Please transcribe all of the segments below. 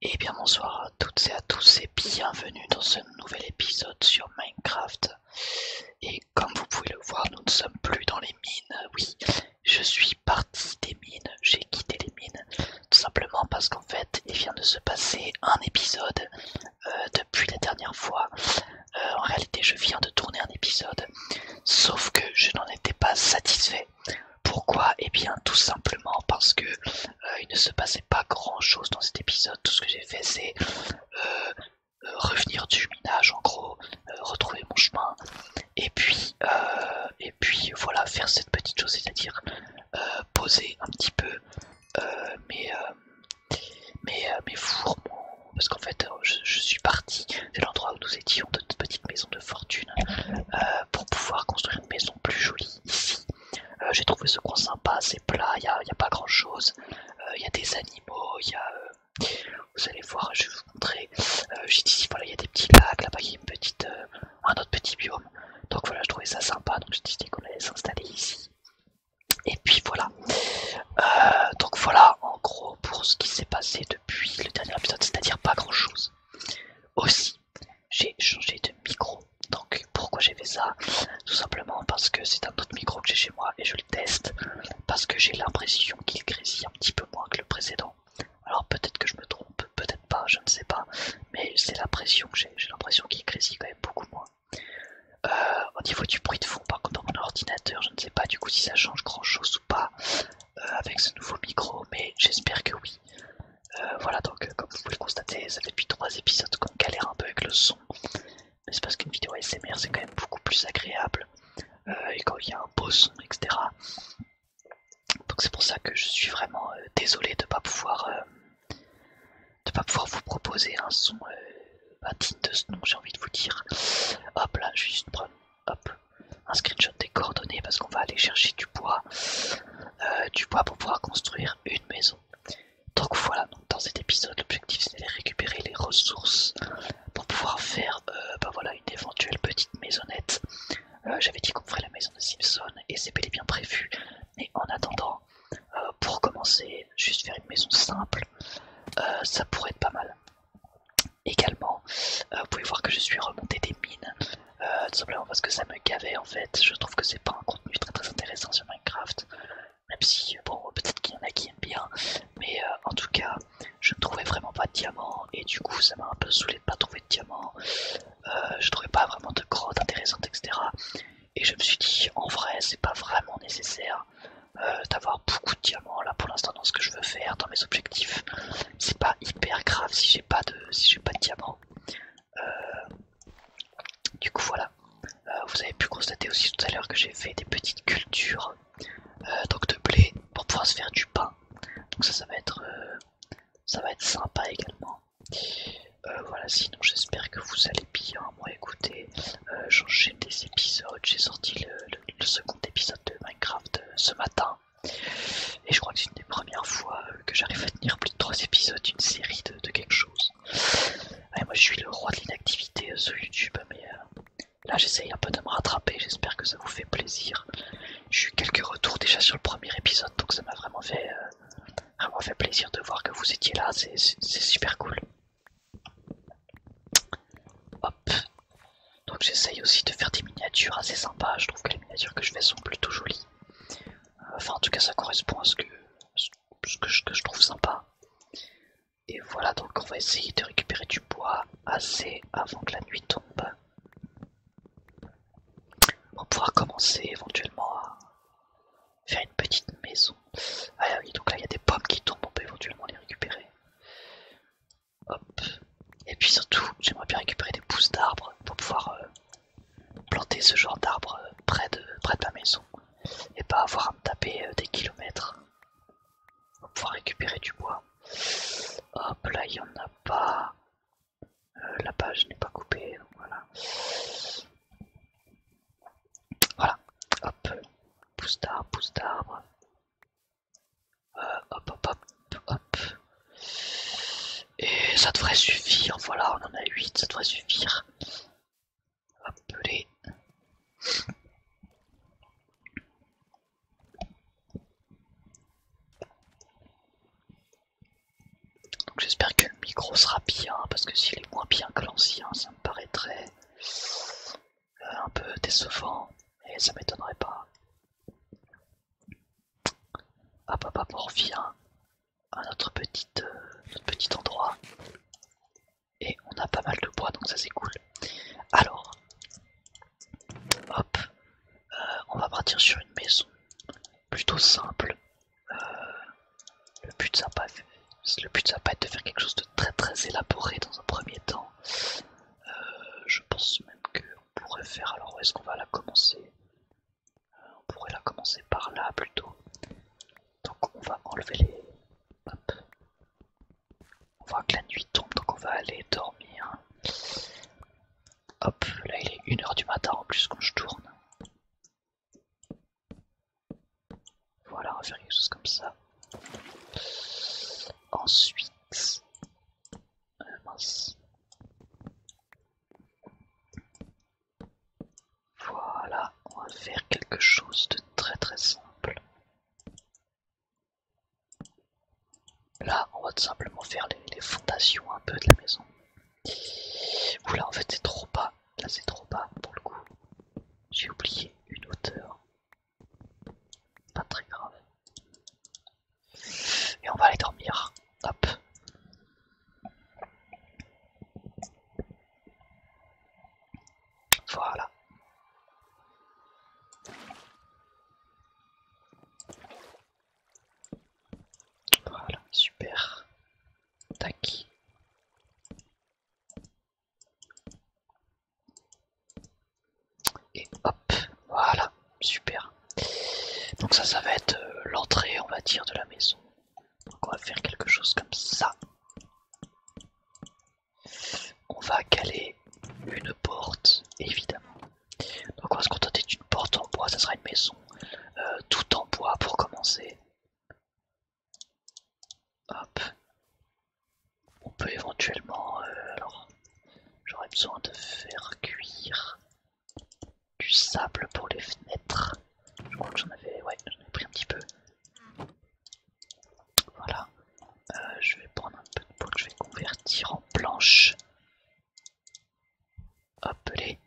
Et bien bonsoir à toutes et à tous et bienvenue dans ce nouvel épisode sur Minecraft. Et comme vous pouvez le voir, nous ne sommes plus dans les mines. Oui, je suis parti des mines, j'ai quitté les mines. Tout simplement parce qu'en fait, il vient de se passer un épisode depuis la dernière fois. En réalité, je viens de tourner un épisode, sauf que je n'en étais pas satisfait. Pourquoi? Eh bien tout simplement parce que il ne se passait pas grand chose dans cet épisode. Tout ce que j'ai fait c'est revenir du minage en gros, retrouver mon chemin et puis voilà, faire cette petite chose, c'est-à-dire poser un petit peu mes, mes fours, parce qu'en fait je suis parti de l'endroit où nous étions, de notre petite maison de fortune, pour pouvoir construire une maison plus jolie ici. J'ai trouvé ce coin sympa, c'est plat, y a pas grand chose, il y a des animaux, vous allez voir, je vais vous montrer. J'ai dit ici, voilà, il y a des petits lacs, là-bas il y a un autre petit biome. Donc voilà, je trouvais ça sympa, donc j'ai décidé qu'on allait s'installer ici. Et puis voilà. Donc voilà, en gros, pour ce qui s'est passé depuis le dernier épisode, c'est-à-dire pas grand-chose. Aussi, j'ai changé de micro. Donc pourquoi j'ai fait ça? Tout simplement parce que c'est un autre micro que j'ai chez moi et je le teste. Parce que j'ai l'impression qu'il grésille un petit peu moins que le précédent. Alors peut-être que je me trompe, peut-être pas, je ne sais pas, mais c'est l'impression que j'ai l'impression qu'il grésille quand même beaucoup moins. Au niveau du bruit de fond, par contre, dans mon ordinateur, je ne sais pas du coup si ça change grand chose ou pas avec ce nouveau micro, mais j'espère que oui. Voilà, donc comme vous pouvez le constater, ça fait depuis 3 épisodes qu'on galère un peu avec le son, mais c'est parce qu'une vidéo ASMR c'est quand même beaucoup plus agréable, et quand il y a un beau son, etc. Donc c'est pour ça que je suis vraiment désolé de pas pouvoir vous proposer un son digne de ce nom, j'ai envie de vous dire. Hop là, je vais juste prendre hop, un screenshot des coordonnées parce qu'on va aller chercher du bois pour pouvoir construire une maison. Donc voilà, donc dans cet épisode, l'objectif c'est de récupérer les ressources pour pouvoir faire bah voilà, une éventuelle petite maisonnette. J'avais dit qu'on ferait la maison de Simpson et c'est bel et bien prévu. Mais en attendant, pour commencer, juste faire une maison simple, ça pourrait être pas mal. Également, vous pouvez voir que je suis remonté des mines, tout simplement parce que ça me gavait en fait. Je trouve que c'est pas un contenu très intéressant sur Minecraft, même si bon, peut-être qu'il y en a qui aiment bien, mais en tout cas, je ne trouvais vraiment pas de diamants et du coup, ça m'a un peu saoulé de pas trouver de diamants. Je trouvais pas vraiment de grottes intéressantes, etc. Et je me suis dit, en vrai, c'est pas vraiment nécessaire d'avoir beaucoup de diamants là pour l'instant dans ce que je veux faire, dans mes objectifs. C'est pas hyper grave si j'ai pas de diamants. Du coup voilà. Vous avez pu constater aussi tout à l'heure que j'ai fait des petites cultures donc de blé pour pouvoir se faire du pain. Donc ça ça va être sympa également. Voilà, sinon j'espère que vous allez bien. Moi écoutez, j'enchaîne des épisodes. J'ai sorti le second épisode de Minecraft ce matin. Et je crois que c'est une des premières fois que j'arrive à tenir plus de 3 épisodes d'une série de quelque chose. Ouais, moi je suis le roi de l'inactivité sur YouTube, mais là j'essaye un peu de me rattraper, j'espère que ça vous fait plaisir. J'ai eu quelques retours déjà sur le premier épisode, donc ça m'a vraiment fait plaisir de voir que vous étiez là, c'est super cool. Hop. Donc j'essaye aussi de faire des miniatures assez sympas, je trouve que les miniatures que je fais sont plutôt jolies. Enfin en tout cas ça correspond à ce que je trouve sympa. Et voilà, donc on va essayer de récupérer du bois assez avant que la nuit tombe. Pour pouvoir commencer éventuellement à faire une petite maison. Ah oui, donc là il y a des pommes qui tombent, on peut éventuellement les récupérer. Hop. Et puis surtout, j'aimerais bien récupérer des pousses d'arbres pour pouvoir planter ce genre d'arbres près de ma maison. Et pas avoir à me taper des kilomètres pour pouvoir récupérer du bois. Hop, là il y en a pas. Là-bas je n'ai pas coupé, donc voilà. Voilà, hop, pousse d'arbre. Hop, hop, hop, hop. Et ça devrait suffire, voilà, on en a 8, ça devrait suffire. Hop, les. Donc Donc j'espère que le micro sera bien, parce que s'il est moins bien que l'ancien, ça me paraîtrait un peu décevant, et ça m'étonnerait pas. Hop hop hop, on revient à notre petit endroit. Et on a pas mal de bois, donc ça c'est cool. Alors, hop, on va partir sur une maison plutôt simple. Le but ça va pas être de faire quelque chose de très très élaboré dans un premier temps. Je pense même qu'on pourrait faire, alors où est-ce qu'on va la commencer? On pourrait la commencer par là plutôt. Donc on va enlever les... Hop. On voit que la nuit tombe, donc on va aller dormir. Hop, là il est 1h du matin en plus quand je tourne. Voilà, on va faire quelque chose comme ça. Ensuite... mince. Voilà, on va faire quelque chose de très très simple. Là, on va tout simplement faire les fondations un peu de la maison. Oula, en fait c'est trop bas. Là c'est trop bas pour le coup. J'ai oublié une hauteur. Pas très grave. Et on va aller dormir. Hop. Voilà. Voilà, super. Tac. Et hop, voilà, super. Donc ça va être l'entrée, on va dire, de la maison. Donc on va faire quelque chose comme ça. On va caler une porte, évidemment. Donc on va se contenter d'une porte en bois, ça sera une maison tout en bois pour commencer. Hop. On peut éventuellement, alors j'aurais besoin de faire cuire du sable pour les fenêtres. Je crois que j'en avais pris un petit peu. Voilà. Je vais prendre un peu de peau que je vais convertir en planche. Hop les.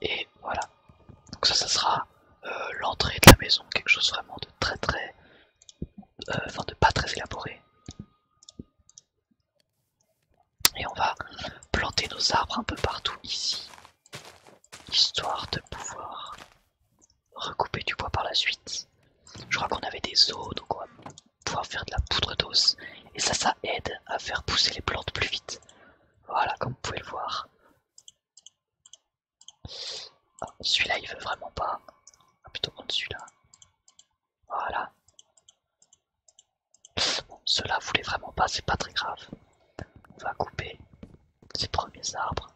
Et voilà. Donc ça sera l'entrée de la maison, quelque chose vraiment de très très... enfin de pas très élaboré. Et on va planter nos arbres un peu partout ici, histoire de pouvoir recouper du bois par la suite. Je crois qu'on avait des os, donc on va pouvoir faire de la poudre d'os. Et ça aide à faire pousser les plantes plus vite. Voilà, comme vous pouvez le voir. Ah, celui-là il veut vraiment pas. On va plutôt prendre celui-là. Voilà. Bon, ceux-là voulaient vraiment pas, c'est pas très grave. On va couper ces premiers arbres.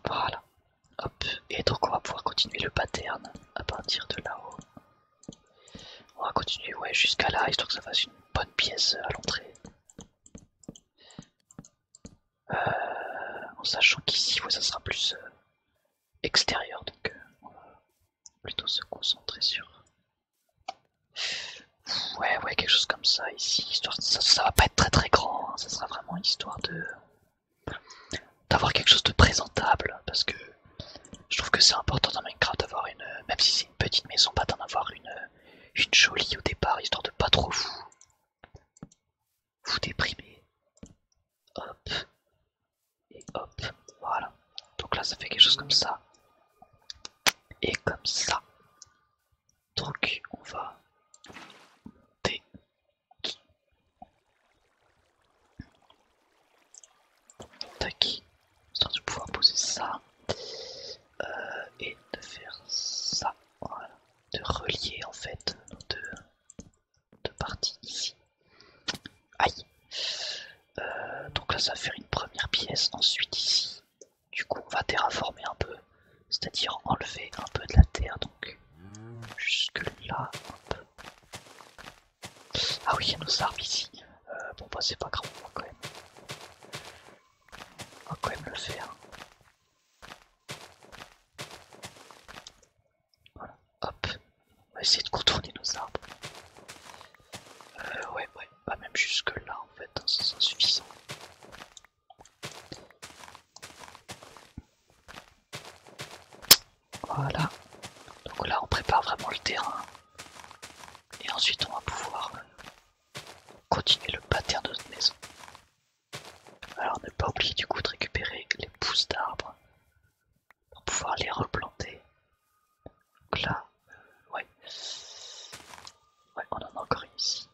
Voilà. Hop. Et donc on va pouvoir continuer le pattern à partir de là-haut. On va continuer jusqu'à là, histoire que ça fasse une bonne pièce à l'entrée. En sachant qu'ici, ça sera plus extérieur, donc on va plutôt se concentrer sur... Ouais, quelque chose comme ça ici, histoire ça va pas être très très grand, hein, ça sera vraiment histoire de... d'avoir quelque chose de présentable, parce que je trouve que c'est important dans Minecraft d'avoir une... même si c'est une petite maison, pas d'en avoir une jolie au départ, histoire de pas trop vous déprimer. Hop. Et hop, voilà. Donc là ça fait quelque chose comme ça. Et comme ça. Donc on va monter. Tac. Histoire de pouvoir poser ça. Et de faire ça. Voilà. De relier en fait nos deux parties ici. Aïe. Donc là ça va faire une première pièce. Ensuite ici. Du coup on va terraformer un peu. C'est-à-dire enlever un peu de la terre. Donc jusque là. Hop. Ah oui, il y a nos arbres ici. Bon bah c'est pas grave, on va quand même le va essayer de contourner nos arbres. Ouais, bah même jusque là en fait, hein, c'est insuffisant. Voilà, donc là on prépare vraiment le terrain. Et ensuite on va pouvoir continuer le pattern de notre maison. Alors ne pas oublier du coup de récupérer les pousses d'arbres pour pouvoir les replanter. Donc là, ouais, on en a encore une ici.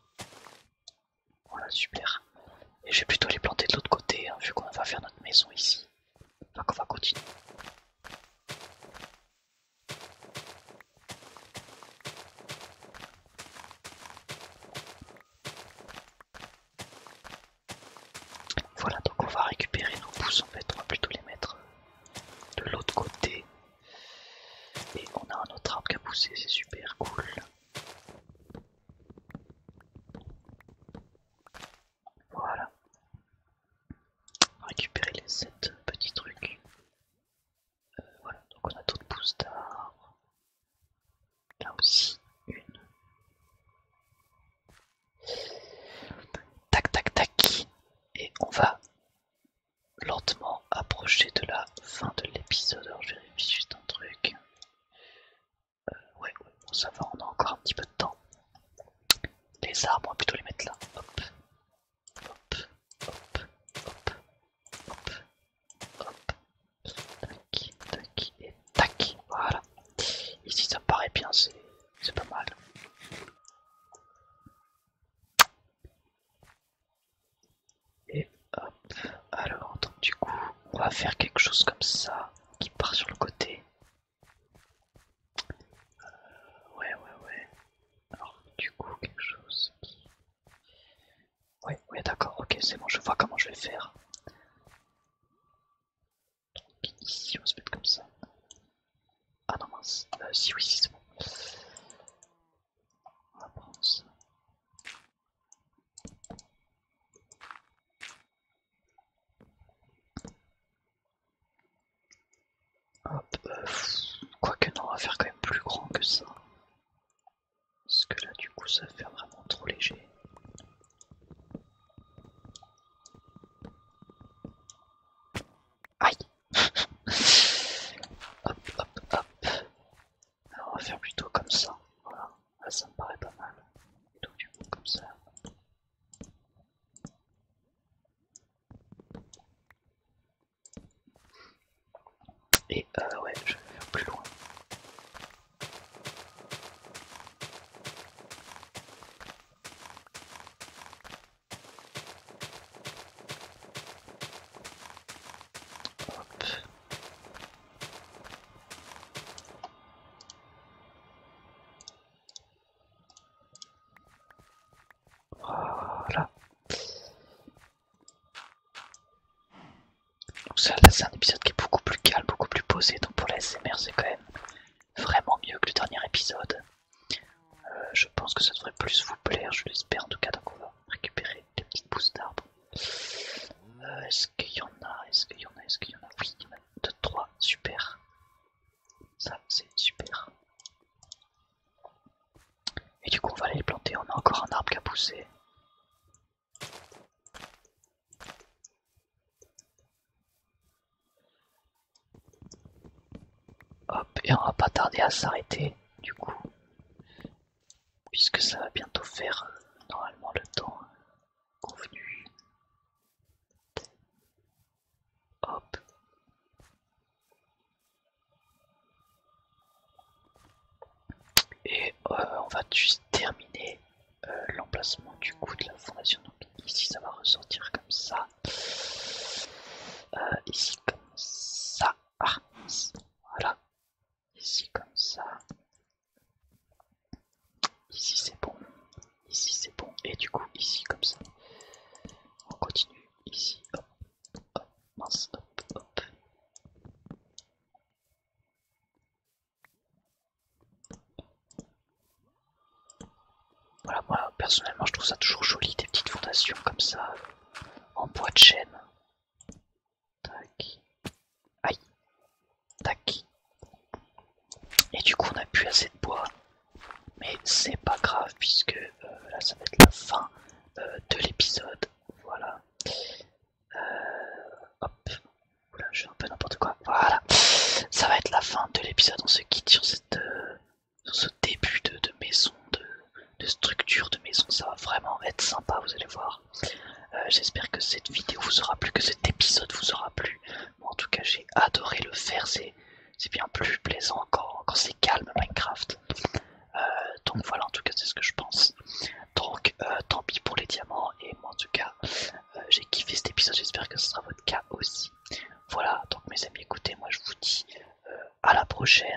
Voilà, super. Et je vais plutôt les planter de l'autre côté, hein, vu qu'on va faire notre maison ici. Enfin qu'on va continuer. Voilà, donc on va récupérer nos pousses en fait, on va plutôt les mettre de l'autre côté. Et on a un autre arbre qui a poussé, c'est super cool. Voilà. On va récupérer les 7 petits trucs. Voilà, donc on a d'autres pousses d'arbres. Là aussi, une. Tac, tac, tac. Et on va lentement approcher de la fin de l'épisode. Alors je vérifie juste un truc. Ouais, bon, ça va, on a encore un petit peu de temps. Les arbres, on va plutôt les mettre là. Hop, hop, hop, hop, hop, hop. Tac, tac et tac. Voilà. Ici ça me paraît bien, c'est pas mal. Et hop. Alors, donc du coup, on va faire quelque chose comme ça, qui part sur le côté. Ouais. Alors, du coup, quelque chose qui... Ouais, d'accord, ok, c'est bon, je vois comment je vais faire. Donc, ici, on va se mettre comme ça. Ah non, mince. Si, oui, si, c'est bon. On va prendre ça. Hop, quoique non, on va faire quand même plus grand que ça. Parce que là, du coup, ça va faire vraiment trop léger. Aïe. Hop, hop, hop. Alors, on va faire plutôt comme ça. Voilà, là, ça me paraît pas mal. Donc, du coup, comme ça. Et ouais, je vais faire plus loin. Hop. Voilà. Donc ça, là, c'est un épisode qui est beaucoup plus calme, beaucoup plus posé. Donc pour la SMR, c'est quand même vraiment mieux que le dernier épisode. Je pense que ça devrait plus vous plaire, je l'espère en tout cas. Donc on va récupérer les petites pousses d'arbres. Est-ce qu'il y en a? Oui, il y en a 2, 3, super. Ça, c'est super. Et du coup, on va aller les planter. On a encore un arbre qui a poussé. Hop, et on va pas tarder à s'arrêter, du coup. Puisque ça va bientôt faire normalement le temps convenu. Hop. Et on va juste terminer l'emplacement du coup de la fondation. Donc ici ça va ressortir comme ça. Ici comme ça. Ah, voilà. Ici comme ça. Ici c'est bon. Ici c'est bon. Et du coup ici comme ça. On continue. Ici. Hop. Hop. Mince. Hop. Hop. Voilà, moi personnellement je trouve ça toujours joli des petites fondations comme ça. En bois de chêne. Tac. Aïe. Tac. Et du coup on a plus assez de bois. Mais mais c'est pas grave puisque là ça va être la fin de l'épisode. Voilà. Hop. Oula, je fais un peu n'importe quoi. Voilà. Ça va être la fin de l'épisode. On se quitte sur sur ce début de maison, de structure de maison. Ça va vraiment être sympa, vous allez voir. J'espère que cette vidéo vous aura plu, que cet épisode vous aura plu. Bon, en tout cas, j'ai adoré le faire. C'est bien plus plaisant quand c'est calme Minecraft. Donc voilà, en tout cas, c'est ce que je pense. Donc tant pis pour les diamants. Et moi, en tout cas, j'ai kiffé cet épisode. J'espère que ce sera votre cas aussi. Voilà, donc mes amis, écoutez, moi je vous dis à la prochaine.